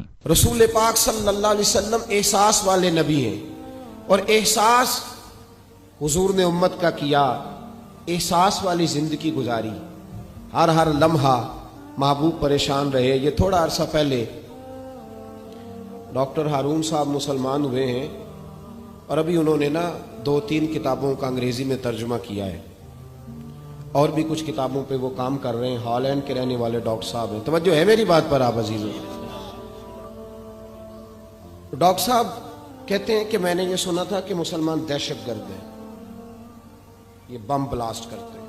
ہیں۔ رسول پاک صلی اللہ علیہ وسلم احساس والے نبی ہیں، اور احساس حضور نے امت کا کیا، احساس والی زندگی گزاری، ہر لمحہ محبوب پریشان رہے۔ یہ تھوڑا عرصہ پہلے ڈاکٹر ہارون صاحب مسلمان ہوئے ہیں، اور ابھی انہوں نے 2-3 کتابوں کا انگریزی میں ترجمہ کیا ہے، اور بھی کچھ کتابوں پہ وہ کام کر رہے ہیں۔ ہالینڈ کے رہنے والے ڈاکٹر صاحب ہیں۔ توجہ ہے میری بات پر آپ عزیزوں؟ ڈاکٹر صاحب کہتے ہیں کہ میں نے یہ سنا تھا کہ مسلمان دہشت گرد ہیں، یہ بم بلاسٹ کرتے ہیں۔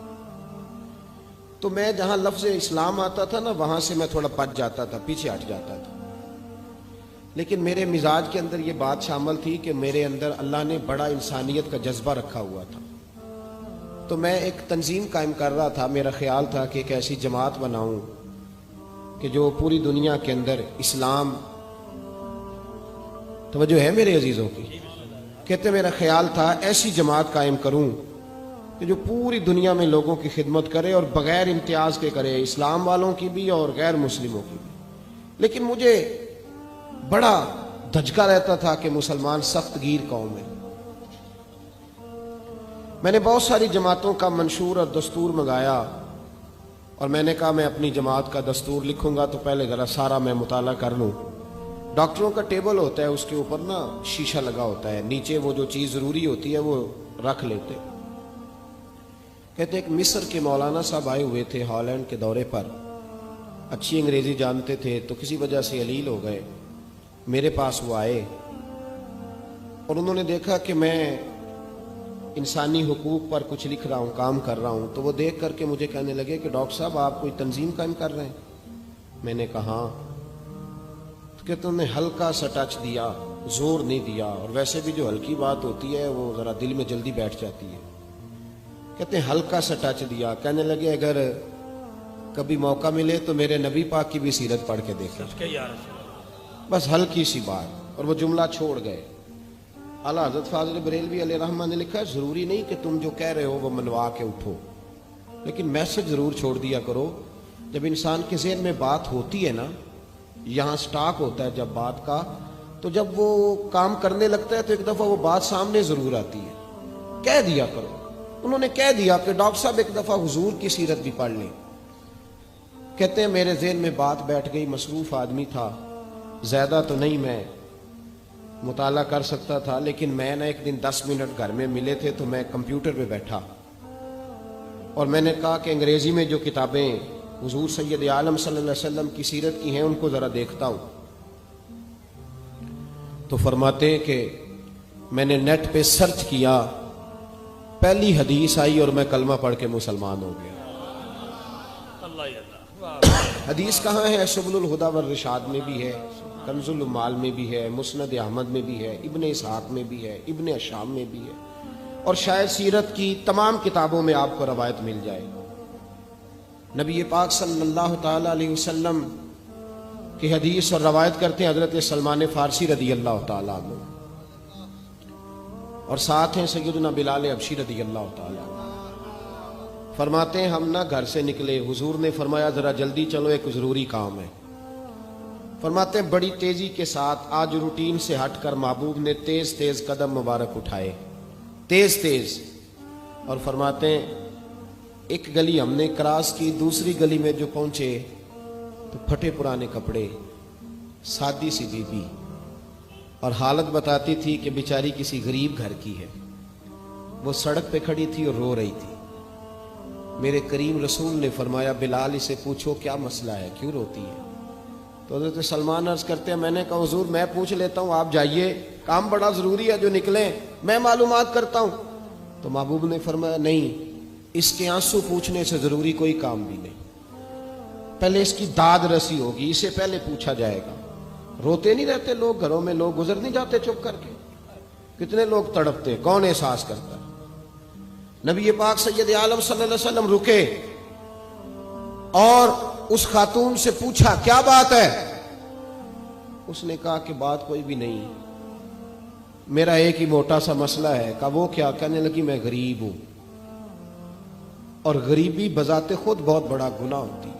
تو میں جہاں لفظ اسلام آتا تھا وہاں سے میں تھوڑا بچ جاتا تھا، پیچھے ہٹ جاتا تھا، لیکن میرے مزاج کے اندر یہ بات شامل تھی کہ میرے اندر اللہ نے بڑا انسانیت کا جذبہ رکھا ہوا تھا۔ تو میں ایک تنظیم قائم کر رہا تھا، میرا خیال تھا کہ ایک ایسی جماعت بناؤں کہ جو پوری دنیا کے اندر اسلام، توجہ ہے میرے عزیزوں کی؟ کہتے میرا خیال تھا ایسی جماعت قائم کروں کہ جو پوری دنیا میں لوگوں کی خدمت کرے، اور بغیر امتیاز کے کرے، اسلام والوں کی بھی اور غیر مسلموں کی بھی۔ لیکن مجھے بڑا دھچکا رہتا تھا کہ مسلمان سخت گیر قوم ہے۔ میں نے بہت ساری جماعتوں کا منشور اور دستور منگایا، اور میں نے کہا میں اپنی جماعت کا دستور لکھوں گا تو پہلے ذرا سارا میں مطالعہ کر لوں۔ ڈاکٹروں کا ٹیبل ہوتا ہے، اس کے اوپر شیشہ لگا ہوتا ہے، نیچے وہ جو چیز ضروری ہوتی ہے وہ رکھ لیتے۔ کہتے ایک مصر کے مولانا صاحب آئے ہوئے تھے ہالینڈ کے دورے پر، اچھی انگریزی جانتے تھے، تو کسی وجہ سے علیل ہو گئے۔ میرے پاس وہ آئے اور انہوں نے دیکھا کہ میں انسانی حقوق پر کچھ لکھ رہا ہوں، کام کر رہا ہوں، تو وہ دیکھ کر کے مجھے کہنے لگے کہ ڈاکٹر صاحب آپ کوئی تنظیم قائم کر رہے ہیں؟ میں نے کہا ہاں۔ تو کہتے انہوں نے ہلکا سا ٹچ دیا، زور نہیں دیا، اور ویسے بھی جو ہلکی بات ہوتی ہے وہ ذرا دل میں جلدی بیٹھ جاتی ہے۔ کہتے ہیں ہلکا سا ٹچ دیا، کہنے لگے اگر کبھی موقع ملے تو میرے نبی پاک کی بھی سیرت پڑھ کے دیکھیں، بس ہلکی سی بات، اور وہ جملہ چھوڑ گئے۔ اعلیٰ حضرت فاضل بریلوی علیہ رحمہ نے لکھا ہے ضروری نہیں کہ تم جو کہہ رہے ہو وہ منوا کے اٹھو، لیکن میسج ضرور چھوڑ دیا کرو۔ جب انسان کے ذہن میں بات ہوتی ہے یہاں سٹاک ہوتا ہے جب بات کا، تو جب وہ کام کرنے لگتا ہے تو ایک دفعہ وہ بات سامنے ضرور آتی ہے، کہہ دیا کرو۔ انہوں نے کہہ دیا کہ ڈاکٹر صاحب ایک دفعہ حضور کی سیرت بھی پڑھ لیں۔ کہتے ہیں میرے ذہن میں بات بیٹھ گئی، مصروف آدمی تھا، زیادہ تو نہیں میں مطالعہ کر سکتا تھا، لیکن میں ایک دن 10 منٹ گھر میں ملے تھے تو میں کمپیوٹر پہ بیٹھا، اور میں نے کہا کہ انگریزی میں جو کتابیں حضور سید عالم صلی اللہ علیہ وسلم کی سیرت کی ہیں ان کو ذرا دیکھتا ہوں۔ تو فرماتے ہیں کہ میں نے نیٹ پہ سرچ کیا، پہلی حدیث آئی اور میں کلمہ پڑھ کے مسلمان ہو گیا۔ حدیث کہاں ہے؟ سبل الہدی والرشاد میں بھی ہے، کنز العمال میں بھی ہے، مسند احمد میں بھی ہے، ابن اسحاق میں بھی ہے، ابن اشام میں بھی ہے، اور شاید سیرت کی تمام کتابوں میں آپ کو روایت مل جائے۔ نبی پاک صلی اللہ تعالی علیہ وسلم کی حدیث اور روایت کرتے ہیں حضرت سلمان فارسی رضی اللہ تعالیٰ عنہ، اور ساتھ ہیں سیدنا بلال حبشی رضی اللہ تعالیٰ عنہ۔ فرماتے ہیں ہم گھر سے نکلے، حضور نے فرمایا ذرا جلدی چلو ایک ضروری کام ہے۔ فرماتے ہیں بڑی تیزی کے ساتھ آج روٹین سے ہٹ کر محبوب نے تیز تیز قدم مبارک اٹھائے، تیز تیز، اور فرماتے ہیں ایک گلی ہم نے کراس کی، دوسری گلی میں جو پہنچے تو پھٹے پرانے کپڑے، سادی سی بی بی، اور حالت بتاتی تھی کہ بیچاری کسی غریب گھر کی ہے۔ وہ سڑک پہ کھڑی تھی اور رو رہی تھی۔ میرے کریم رسول نے فرمایا بلال اسے پوچھو کیا مسئلہ ہے، کیوں روتی ہے؟ تو حضرت سلمان عرض کرتے ہیں میں نے کہا حضور میں پوچھ لیتا ہوں، آپ جائیے، کام بڑا ضروری ہے جو نکلیں، میں معلومات کرتا ہوں۔ تو محبوب نے فرمایا نہیں، اس کے آنسو پوچھنے سے ضروری کوئی کام بھی نہیں، پہلے اس کی داد رسی ہوگی، اسے پہلے پوچھا جائے گا۔ روتے نہیں رہتے لوگ گھروں میں، لوگ گزر نہیں جاتے چپ کر کے؟ کتنے لوگ تڑپتے، کون احساس کرتا ہے؟ نبی پاک سید عالم صلی اللہ علیہ وسلم رکے اور اس خاتون سے پوچھا کیا بات ہے؟ اس نے کہا کہ بات کوئی بھی نہیں، میرا ایک ہی موٹا سا مسئلہ ہے۔ کہا وہ کیا؟ کہنے لگی میں غریب ہوں، اور غریبی بذات خود بہت بڑا گناہ ہوتی ہے۔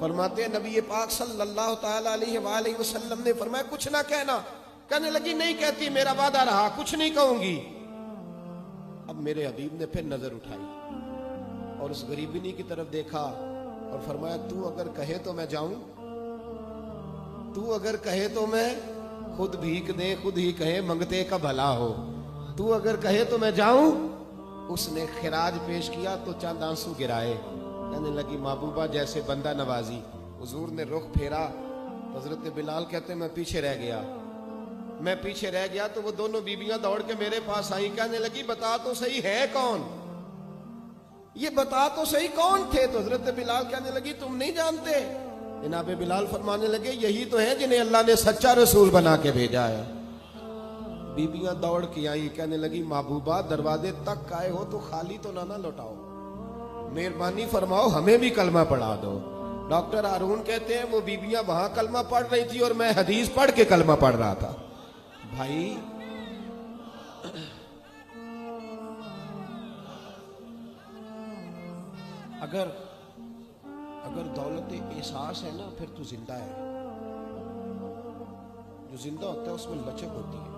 فرماتے ہیں نبی پاک صلی اللہ تعالی علیہ وآلہ وسلم نے فرمایا کچھ نہ کہنا. کہنے لگی نہیں کہتی، میرا وعدہ رہا، کچھ نہیں کہوں گی. اب میرے حبیب نے پھر نظر اٹھائی اور اس غریبنی کی طرف دیکھا اور فرمایا تو اگر کہے تو میں جاؤں، تو اگر کہے تو میں خود بھیک دے، خود ہی کہے منگتے کا بھلا ہو، تو اگر کہے تو میں جاؤں. اس نے خراج پیش کیا تو چند آنسو گرائے. کہنے لگی محبوبہ جیسے بندہ نوازی. حضور نے رخ پھیرا. حضرت بلال کہتے ہیں میں پیچھے رہ گیا. میں پیچھے رہ گیا تو وہ دونوں بیویاں دوڑ کے میرے پاس آئیں. کہنے لگی بتا تو صحیح ہے کون، یہ بتا تو صحیح کون تھے. تو حضرت بلال کہنے لگی تم نہیں جانتے. جناب بلال فرمانے لگے یہی تو ہیں جنہیں اللہ نے سچا رسول بنا کے بھیجا ہے. بیبیاں دوڑ کے آئیں. کہنے لگی محبوبہ دروازے تک آئے ہو تو خالی تو نہ لوٹاؤ، مہربانی فرماؤ ہمیں بھی کلمہ پڑھا دو. ڈاکٹر ہارون کہتے ہیں وہ بیبیاں وہاں کلمہ پڑھ رہی تھی اور میں حدیث پڑھ کے کلمہ پڑھ رہا تھا. بھائی اگر دولت احساس ہے نا پھر تو زندہ ہے. جو زندہ ہوتا ہے اس میں لچک ہوتی ہے،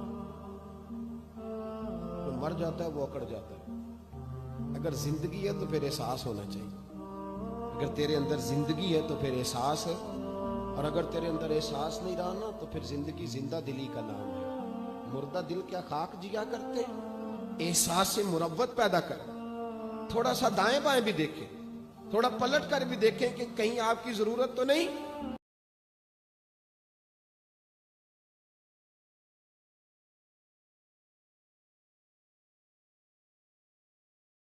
جو مر جاتا ہے وہ اکڑ جاتا ہے. اگر زندگی ہے تو پھر احساس ہونا چاہیے. اگر تیرے اندر زندگی ہے تو پھر احساس ہے، اور اگر تیرے اندر احساس نہیں رہا نا تو پھر زندگی زندہ دلی کا نام ہے. مردہ دل کیا خاک جیا کرتے، احساس سے مروت پیدا کر. تھوڑا سا دائیں بائیں بھی دیکھیں، تھوڑا پلٹ کر بھی دیکھیں کہ کہیں آپ کی ضرورت تو نہیں.